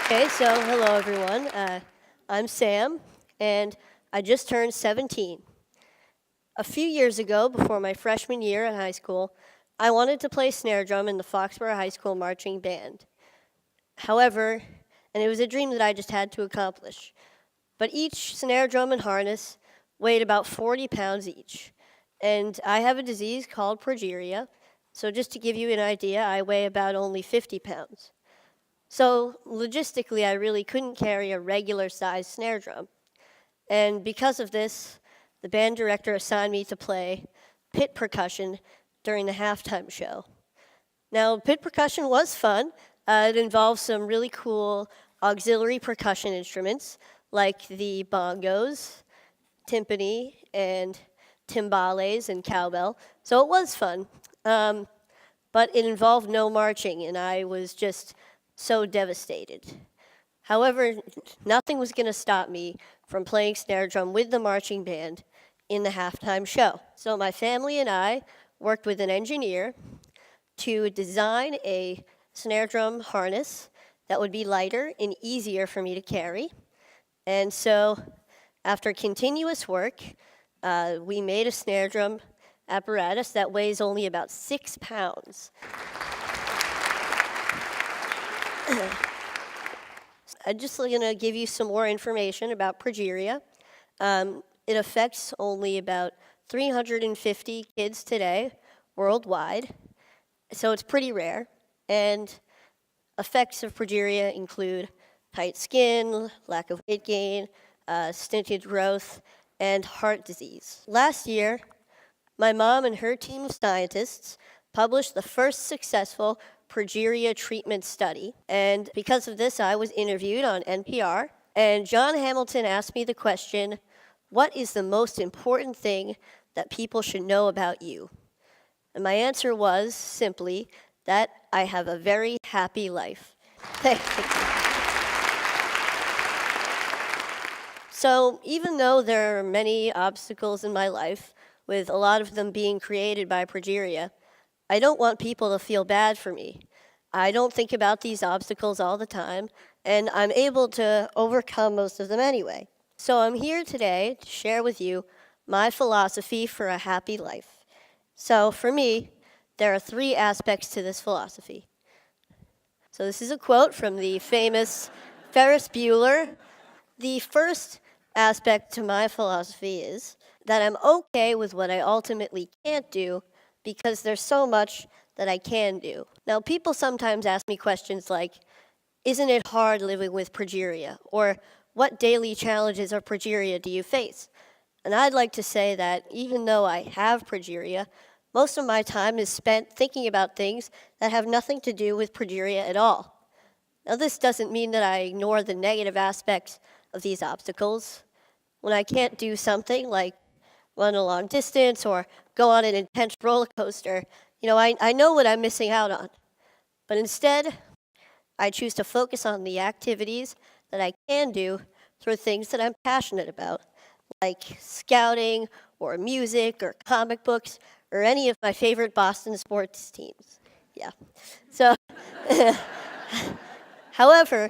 Okay, so hello everyone. I'm Sam, and I just turned 17. A few years ago, before my freshman year in high school, I wanted to play snare drum in the Foxboro High School marching band. However, and it was a dream that I just had to accomplish, but each snare drum and harness weighed about 40 pounds each. And I have a disease called Progeria, so just to give you an idea, I weigh about only 50 pounds. So logistically, I really couldn't carry a regular sized snare drum. And because of this, the band director assigned me to play pit percussion during the halftime show. Now, pit percussion was fun. It involved some really cool auxiliary percussion instruments like the bongos, timpani, and timbales and cowbell. So it was fun. But it involved no marching, and I was just so devastated. However, nothing was going to stop me from playing snare drum with the marching band in the halftime show. So my family and I worked with an engineer to design a snare drum harness that would be lighter and easier for me to carry. And so after continuous work, we made a snare drum apparatus that weighs only about 6 pounds. I'm just going to give you some more information about progeria. It affects only about 350 kids today worldwide, so it's pretty rare. And effects of progeria include tight skin, lack of weight gain, stunted growth, and heart disease. Last year, my mom and her team of scientists published the first successful progeria treatment study. And because of this, I was interviewed on NPR. And John Hamilton asked me the question, what is the most important thing that people should know about you? And my answer was simply that I have a very happy life. Thank you. So even though there are many obstacles in my life, with a lot of them being created by progeria, I don't want people to feel bad for me. I don't think about these obstacles all the time, and I'm able to overcome most of them anyway. So I'm here today to share with you my philosophy for a happy life. So for me, there are 3 aspects to this philosophy. So this is a quote from the famous Ferris Bueller. The first aspect to my philosophy is that I'm okay with what I ultimately can't do because there's so much that I can do. Now, people sometimes ask me questions like, isn't it hard living with progeria? Or what daily challenges or progeria do you face? And I'd like to say that even though I have progeria, most of my time is spent thinking about things that have nothing to do with progeria at all. Now, this doesn't mean that I ignore the negative aspects of these obstacles. When I can't do something like run a long distance or go on an intense roller coaster, I know what I'm missing out on. But instead, I choose to focus on the activities that I can do through things that I'm passionate about, like scouting or music or comic books or any of my favorite Boston sports teams. Yeah. So, however,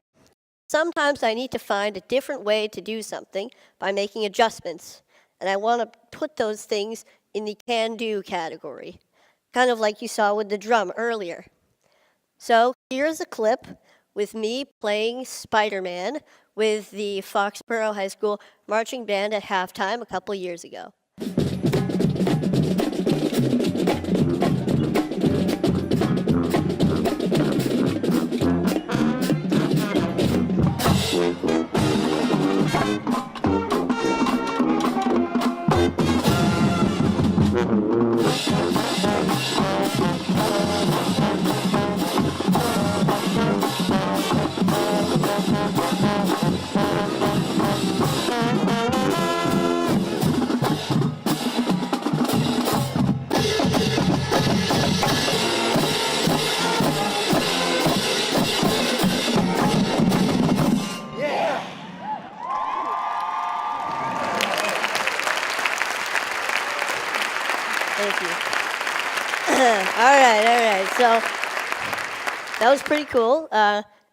sometimes I need to find a different way to do something by making adjustments. And I want to put those things in the can-do category, kind of like you saw with the drum earlier. So here's a clip with me playing Spider-Man with the Foxboro High School marching band at halftime a couple years ago. Thank you. All right. So that was pretty cool.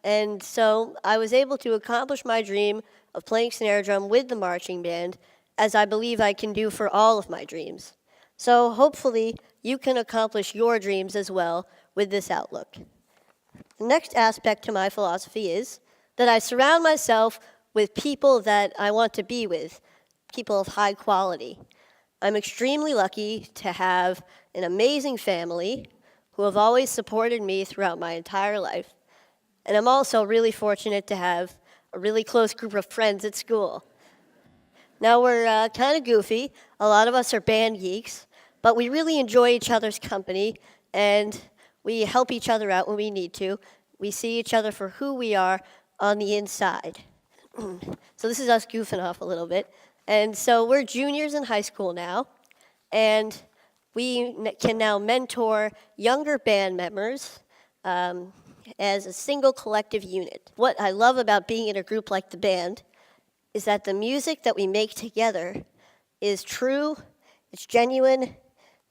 And so I was able to accomplish my dream of playing snare drum with the marching band, as I believe I can do for all of my dreams. So hopefully you can accomplish your dreams as well with this outlook. The next aspect to my philosophy is that I surround myself with people that I want to be with, people of high quality. I'm extremely lucky to have an amazing family who have always supported me throughout my entire life. And I'm also really fortunate to have a really close group of friends at school. Now, we're kind of goofy. A lot of us are band geeks, but we really enjoy each other's company, and we help each other out when we need to. We see each other for who we are on the inside. So this is us goofing off a little bit. And so we're juniors in high school now, and we can now mentor younger band members as a single collective unit. What I love about being in a group like the band is that the music that we make together is true, it's genuine,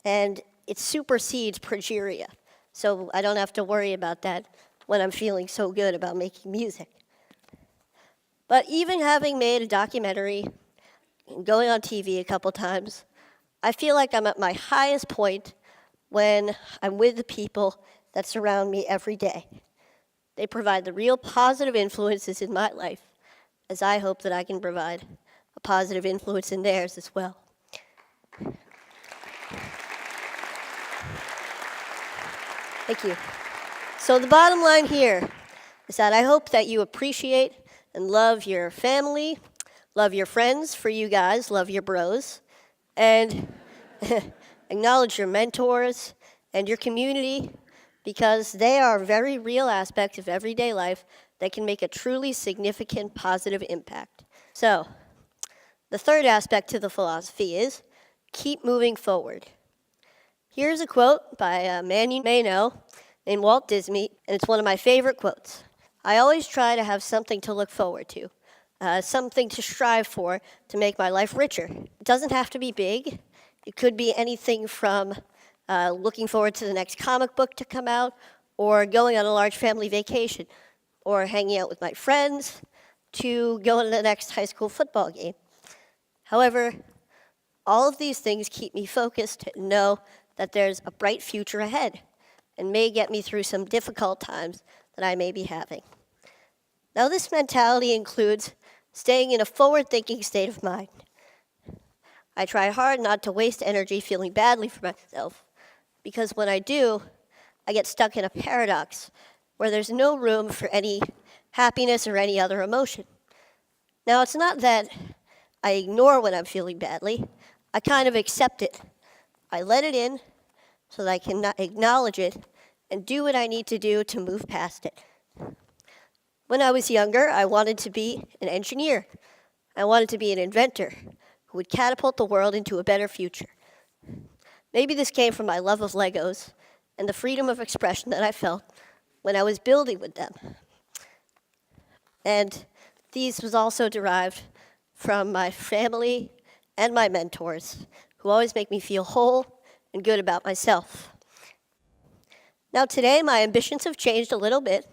and it supersedes Progeria. So I don't have to worry about that when I'm feeling so good about making music. But even having made a documentary and going on TV a couple times, I feel like I'm at my highest point when I'm with the people that surround me every day. They provide the real positive influences in my life, as I hope that I can provide a positive influence in theirs as well. Thank you. So the bottom line here is that I hope that you appreciate and love your family, love your friends, for you guys, love your bros, and acknowledge your mentors and your community, because they are very real aspects of everyday life that can make a truly significant positive impact. So, the third aspect to the philosophy is keep moving forward. Here's a quote by a man you may know named Walt Disney, and it's one of my favorite quotes. I always try to have something to look forward to, something to strive for to make my life richer. It doesn't have to be big. It could be anything from looking forward to the next comic book to come out, or going on a large family vacation, or hanging out with my friends, to going to the next high school football game. However, all of these things keep me focused and know that there's a bright future ahead and may get me through some difficult times that I may be having. Now, this mentality includes staying in a forward-thinking state of mind. I try hard not to waste energy feeling badly for myself, because when I do, I get stuck in a paradox where there's no room for any happiness or any other emotion. Now, it's not that I ignore when I'm feeling badly. I kind of accept it. I let it in so that I can acknowledge it and do what I need to do to move past it. When I was younger, I wanted to be an engineer. I wanted to be an inventor who would catapult the world into a better future. Maybe this came from my love of Legos and the freedom of expression that I felt when I was building with them. And these was also derived from my family and my mentors, who always make me feel whole and good about myself. Now today, my ambitions have changed a little bit.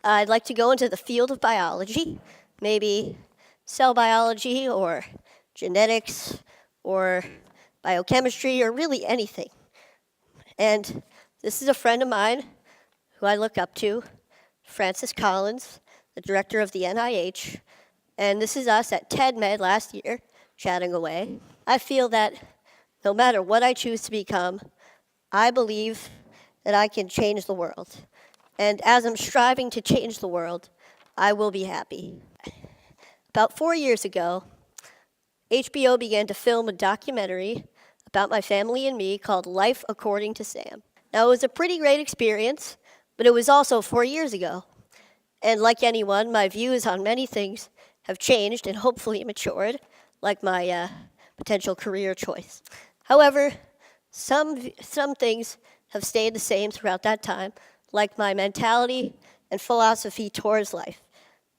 I'd like to go into the field of biology, maybe cell biology or genetics or biochemistry or really anything. And this is a friend of mine who I look up to, Francis Collins, the director of the NIH, and this is us at TEDMed last year, chatting away. I feel that no matter what I choose to become, I believe that I can change the world. And as I'm striving to change the world, I will be happy. About 4 years ago, HBO began to film a documentary about my family and me called Life According to Sam. Now, it was a pretty great experience, but it was also 4 years ago. And like anyone, my views on many things have changed and hopefully matured, like my potential career choice. However, some things have stayed the same throughout that time, like my mentality and philosophy towards life.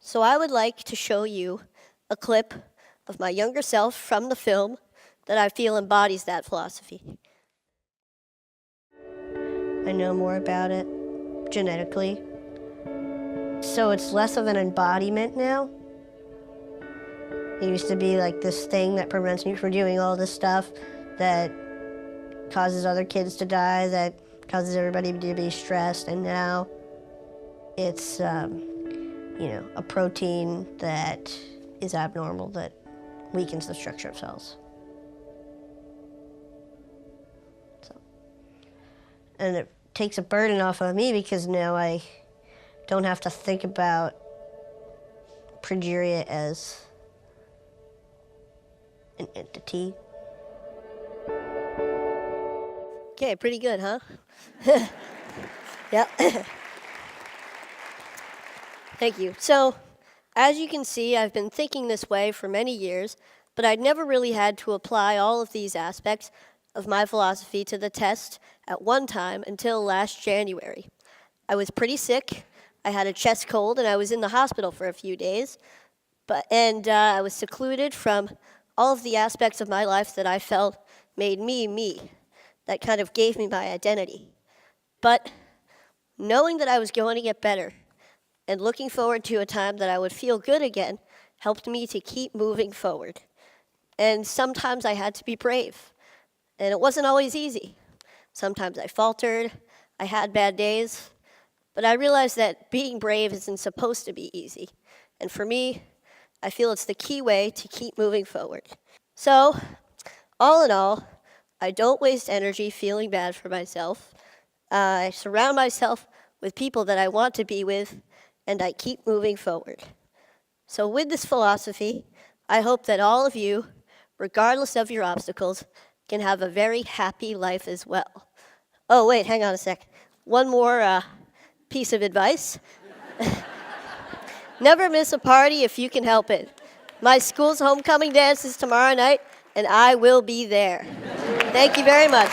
So I would like to show you a clip of my younger self from the film that I feel embodies that philosophy. I know more about it genetically. So it's less of an embodiment now. It used to be like this thing that prevents me from doing all this stuff that causes other kids to die, that causes everybody to be stressed, and now it's, a protein that is abnormal, that weakens the structure of cells. And it takes a burden off of me because now I don't have to think about Progeria as an entity. Okay, pretty good, huh? Yeah. Thank you. So, as you can see, I've been thinking this way for many years, but I'd never really had to apply all of these aspects of my philosophy to the test at one time until last January. I was pretty sick. I had a chest cold, and I was in the hospital for a few days. I was secluded from all of the aspects of my life that I felt made me, me. That kind of gave me my identity. But knowing that I was going to get better and looking forward to a time that I would feel good again helped me to keep moving forward. And sometimes I had to be brave. And it wasn't always easy. Sometimes I faltered, I had bad days, but I realized that being brave isn't supposed to be easy. And for me, I feel it's the key way to keep moving forward. So, all in all, I don't waste energy feeling bad for myself. I surround myself with people that I want to be with, and I keep moving forward. So with this philosophy, I hope that all of you, regardless of your obstacles, can have a very happy life as well. Oh, wait, hang on a sec. One more piece of advice. Never miss a party if you can help it. My school's homecoming dance is tomorrow night, and I will be there. Thank you very much.